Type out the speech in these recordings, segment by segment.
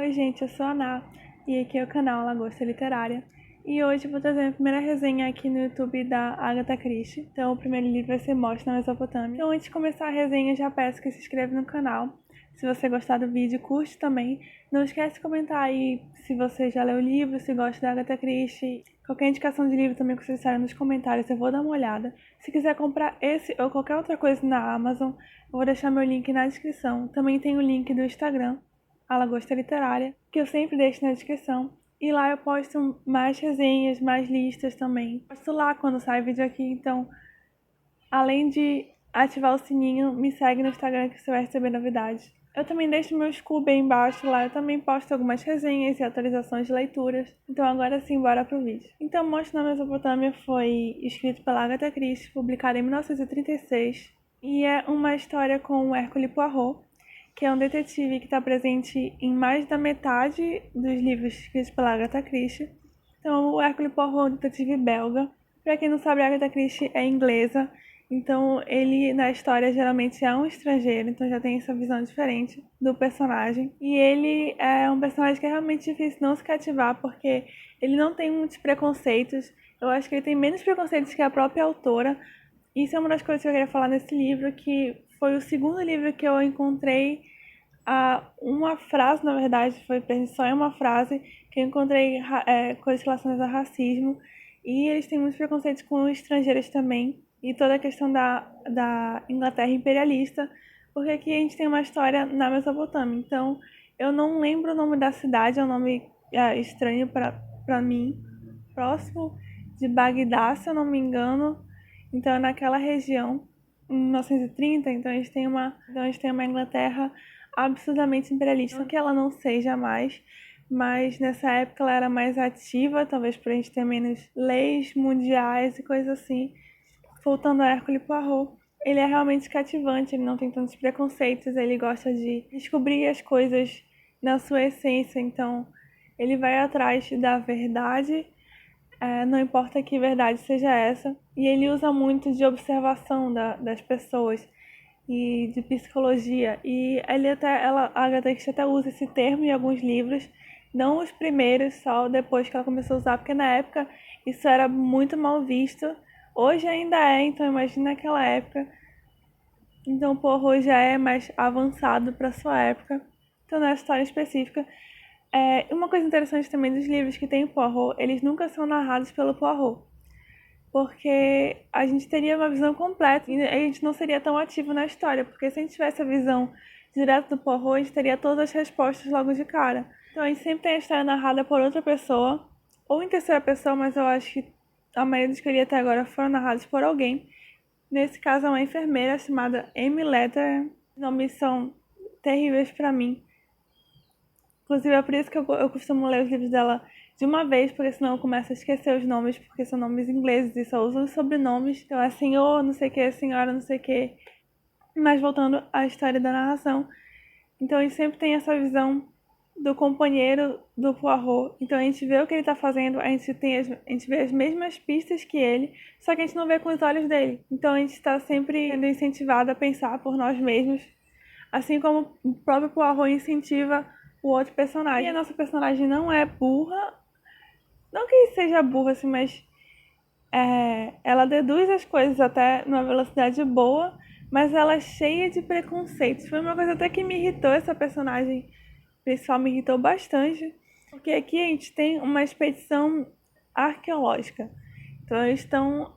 Oi gente, eu sou a Ná e aqui é o canal Lagosta Literária. E hoje eu vou trazer a primeira resenha aqui no YouTube da Agatha Christie. Então o primeiro livro vai ser Morte na Mesopotâmia. Então antes de começar a resenha, já peço que se inscreva no canal. Se você gostar do vídeo, curte também. Não esquece de comentar aí se você já leu o livro, se gosta da Agatha Christie. Qualquer indicação de livro também que vocês disserem nos comentários, eu vou dar uma olhada. Se quiser comprar esse ou qualquer outra coisa na Amazon, eu vou deixar meu link na descrição. Também tem o link do Instagram, a Lagosta Literária, que eu sempre deixo na descrição. E lá eu posto mais resenhas, mais listas também. Posto lá quando sai vídeo aqui, então além de ativar o sininho, me segue no Instagram que você vai receber novidades. Eu também deixo meu Scoob aí embaixo, lá eu também posto algumas resenhas e atualizações de leituras. Então agora sim, bora pro vídeo. Então, Morte na Mesopotâmia foi escrito pela Agatha Christie, publicado em 1936. E é uma história com o Hercule Poirot, que é um detetive que está presente em mais da metade dos livros escritos pela Agatha Christie. Então, o Hercule Poirot é um detetive belga. Para quem não sabe, a Agatha Christie é inglesa, então ele na história geralmente é um estrangeiro, então já tem essa visão diferente do personagem. E ele é um personagem que é realmente difícil não se cativar, porque ele não tem muitos preconceitos. Eu acho que ele tem menos preconceitos que a própria autora. Isso é uma das coisas que eu queria falar nesse livro, que foi o segundo livro que eu encontrei uma frase, na verdade, foi só em uma frase que eu encontrei coisas relacionadas a racismo. E eles têm muitos preconceitos com estrangeiros também. E toda a questão da Inglaterra imperialista, porque aqui a gente tem uma história na Mesopotâmia. Então, eu não lembro o nome da cidade, é um nome estranho para mim. Próximo de Bagdá, se eu não me engano. Então, é naquela região, em 1930, então a gente tem uma Inglaterra absurdamente imperialista. Não que ela não seja mais, mas nessa época ela era mais ativa, talvez por a gente ter menos leis mundiais e coisas assim. Voltando a Hercule Poirot, ele é realmente cativante, ele não tem tantos preconceitos, ele gosta de descobrir as coisas na sua essência, então ele vai atrás da verdade, não importa que verdade seja essa, e ele usa muito de observação das pessoas e de psicologia, e a Agatha Christie até usa esse termo em alguns livros, não os primeiros, só depois que ela começou a usar, porque na época isso era muito mal visto. Hoje ainda é, então imagina naquela época. Então o Poirot já é mais avançado para sua época. Então nessa história específica. Uma coisa interessante também dos livros que tem Poirot, eles nunca são narrados pelo Poirot. Porque a gente teria uma visão completa e a gente não seria tão ativo na história. Porque se a gente tivesse a visão direta do Poirot, a gente teria todas as respostas logo de cara. Então a gente sempre tem a história narrada por outra pessoa, ou em terceira pessoa, mas eu acho que a maioria dos que eu li até agora foram narrados por alguém. Nesse caso, é uma enfermeira chamada Amy Letter. Os nomes são terríveis pra mim. Inclusive, é por isso que eu costumo ler os livros dela de uma vez, porque senão eu começo a esquecer os nomes, porque são nomes ingleses e só usam os sobrenomes. Então é senhor, não sei o que, senhora, não sei o que. Mas voltando à história da narração. Então a gente sempre tem essa visão do companheiro do Poirot. Então a gente vê o que ele tá fazendo, a gente vê as mesmas pistas que ele, só que a gente não vê com os olhos dele. Então a gente está sempre sendo incentivado a pensar por nós mesmos, assim como o próprio Poirot incentiva o outro personagem. E a nossa personagem não é burra, não que seja burra assim, mas ela deduz as coisas até numa velocidade boa, mas ela é cheia de preconceitos. Foi uma coisa até que me irritou, essa personagem principal me irritou bastante, porque aqui a gente tem uma expedição arqueológica. Então eles estão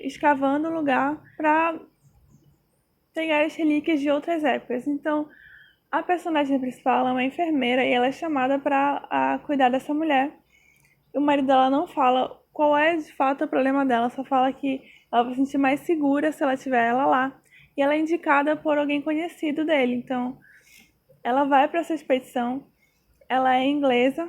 escavando um lugar para pegar as relíquias de outras épocas. Então a personagem principal é uma enfermeira e ela é chamada para cuidar dessa mulher. O marido dela não fala qual é de fato o problema dela, só fala que ela vai se sentir mais segura se ela tiver ela lá. E ela é indicada por alguém conhecido dele. Então ela vai para essa expedição, ela é inglesa,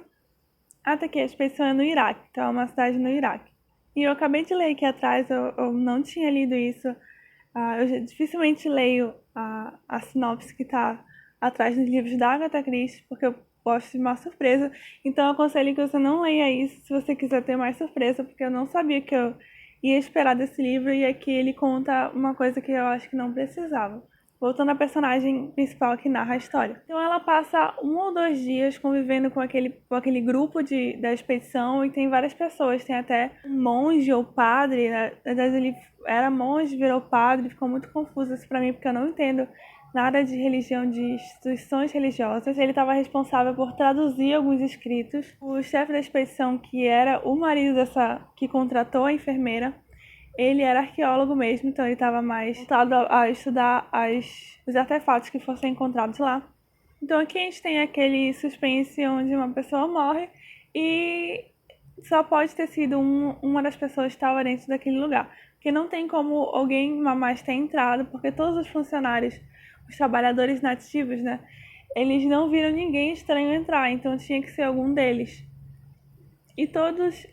até que a expedição é no Iraque, então é uma cidade no Iraque. E eu acabei de ler aqui atrás, eu não tinha lido isso, eu dificilmente leio a sinopse que está atrás dos livros da Agatha Christie, porque eu gosto de uma surpresa, então eu aconselho que você não leia isso se você quiser ter mais surpresa, porque eu não sabia que eu ia esperar desse livro, e aqui ele conta uma coisa que eu acho que não precisava. Voltando à personagem principal que narra a história. Então ela passa 1 ou 2 dias convivendo com aquele grupo da expedição e tem várias pessoas. Tem até um monge ou padre, né? Na verdade ele era monge, virou padre, ficou muito confuso isso pra mim porque eu não entendo nada de religião, de instituições religiosas. Ele estava responsável por traduzir alguns escritos. O chefe da expedição, que era o marido que contratou a enfermeira, ele era arqueólogo mesmo, então ele estava mais voltado a estudar os artefatos que fossem encontrados lá. Então aqui a gente tem aquele suspense onde uma pessoa morre e só pode ter sido uma das pessoas que estava dentro daquele lugar. Porque não tem como alguém mais ter entrado, porque todos os funcionários, os trabalhadores nativos, né, eles não viram ninguém estranho entrar, então tinha que ser algum deles. E todos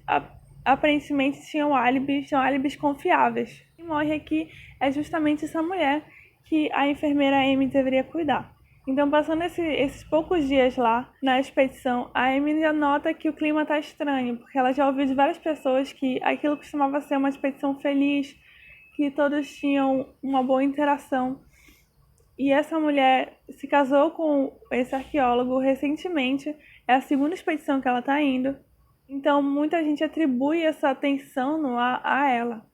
aparentemente tinham álibis confiáveis. Quem morre aqui é justamente essa mulher que a enfermeira Amy deveria cuidar. Então, passando esses poucos dias lá na expedição, a Amy já nota que o clima tá estranho, porque ela já ouviu de várias pessoas que aquilo costumava ser uma expedição feliz, que todos tinham uma boa interação. E essa mulher se casou com esse arqueólogo recentemente, é a segunda expedição que ela tá indo. Então, muita gente atribui essa tensão a ela.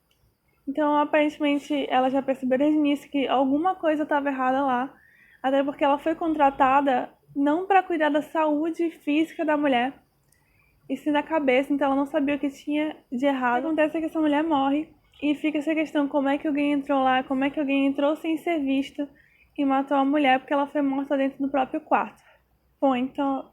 Então, aparentemente, ela já percebeu desde o início que alguma coisa estava errada lá, até porque ela foi contratada não para cuidar da saúde física da mulher, e sim da cabeça, então ela não sabia o que tinha de errado. O que acontece é que essa mulher morre, e fica essa questão, como é que alguém entrou lá, como é que alguém entrou sem ser visto e matou a mulher, porque ela foi morta dentro do próprio quarto. Bom, então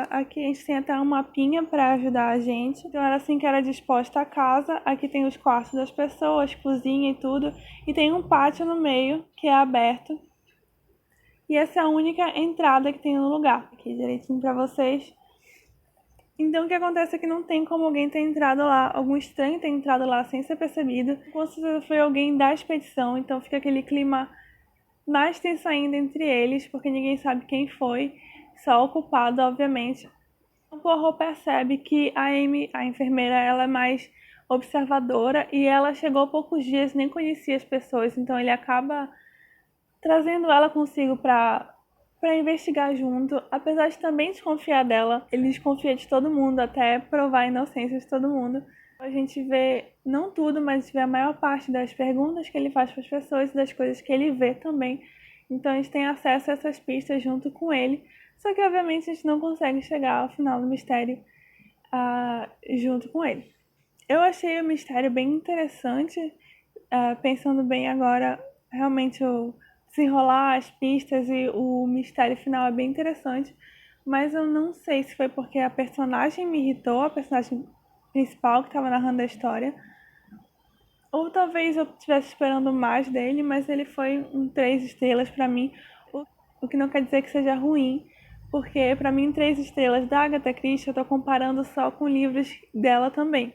aqui a gente tem até um mapinha para ajudar a gente. Então era assim que era disposta a casa. Aqui tem os quartos das pessoas, cozinha e tudo. E tem um pátio no meio que é aberto. E essa é a única entrada que tem no lugar. Aqui direitinho para vocês. Então o que acontece é que não tem como alguém ter entrado lá, algum estranho ter entrado lá sem ser percebido. Com certeza foi alguém da expedição, então fica aquele clima mais tenso ainda entre eles, porque ninguém sabe quem foi. Só o culpado, obviamente. O Poirot percebe que a Amy, a enfermeira, ela é mais observadora e ela chegou há poucos dias e nem conhecia as pessoas, então ele acaba trazendo ela consigo para investigar junto, apesar de também desconfiar dela. Ele desconfia de todo mundo até provar a inocência de todo mundo. A gente vê, não tudo, mas a gente vê a maior parte das perguntas que ele faz para as pessoas e das coisas que ele vê também. Então a gente tem acesso a essas pistas junto com ele. Só que, obviamente, a gente não consegue chegar ao final do mistério junto com ele. Eu achei o mistério bem interessante, pensando bem agora, realmente o desenrolar as pistas e o mistério final é bem interessante, mas eu não sei se foi porque a personagem me irritou, a personagem principal que estava narrando a história, ou talvez eu estivesse esperando mais dele, mas ele foi um 3 estrelas para mim, o que não quer dizer que seja ruim, porque para mim 3 estrelas da Agatha Christie eu tô comparando só com livros dela também.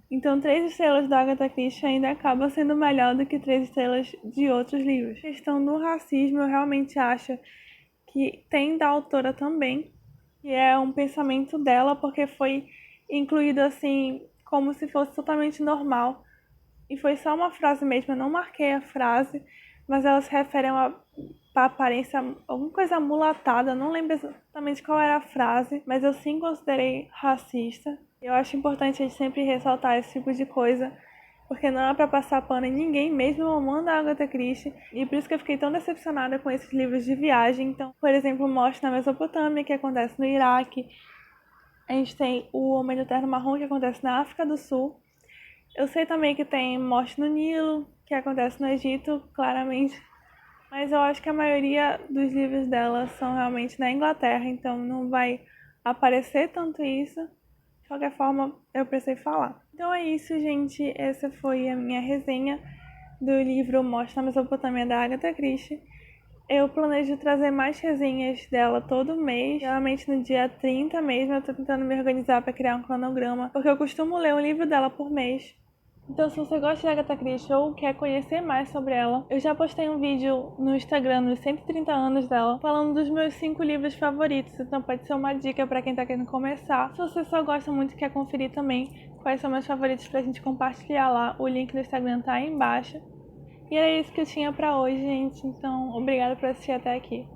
Então 3 estrelas da Agatha Christie ainda acaba sendo melhor do que 3 estrelas de outros livros. A questão do racismo eu realmente acho que tem da autora também, que é um pensamento dela, porque foi incluído assim como se fosse totalmente normal. E foi só uma frase mesmo, eu não marquei a frase, mas ela se refere a aparência, alguma coisa amulatada, não lembro exatamente qual era a frase, mas eu sim considerei racista. Eu acho importante a gente sempre ressaltar esse tipo de coisa, porque não é pra passar pano em ninguém, mesmo amando a Agatha Christie, e por isso que eu fiquei tão decepcionada com esses livros de viagem. Então, por exemplo, Morte na Mesopotâmia, que acontece no Iraque, a gente tem O Homem do Terno Marrom, que acontece na África do Sul. Eu sei também que tem Morte no Nilo, que acontece no Egito, claramente. Mas eu acho que a maioria dos livros dela são realmente na Inglaterra, então não vai aparecer tanto isso. De qualquer forma, eu precisei falar. Então é isso, gente. Essa foi a minha resenha do livro Morte na Mesopotâmia, da Agatha Christie. Eu planejo trazer mais resenhas dela todo mês. Geralmente no dia 30 mesmo, eu tô tentando me organizar para criar um cronograma, porque eu costumo ler um livro dela por mês. Então, se você gosta de Agatha Christie ou quer conhecer mais sobre ela, eu já postei um vídeo no Instagram nos 130 anos dela, falando dos meus 5 livros favoritos, então pode ser uma dica para quem tá querendo começar. Se você só gosta muito e quer conferir também quais são meus favoritos pra gente compartilhar lá, o link do Instagram tá aí embaixo. E era isso que eu tinha pra hoje, gente. Então, obrigada por assistir até aqui.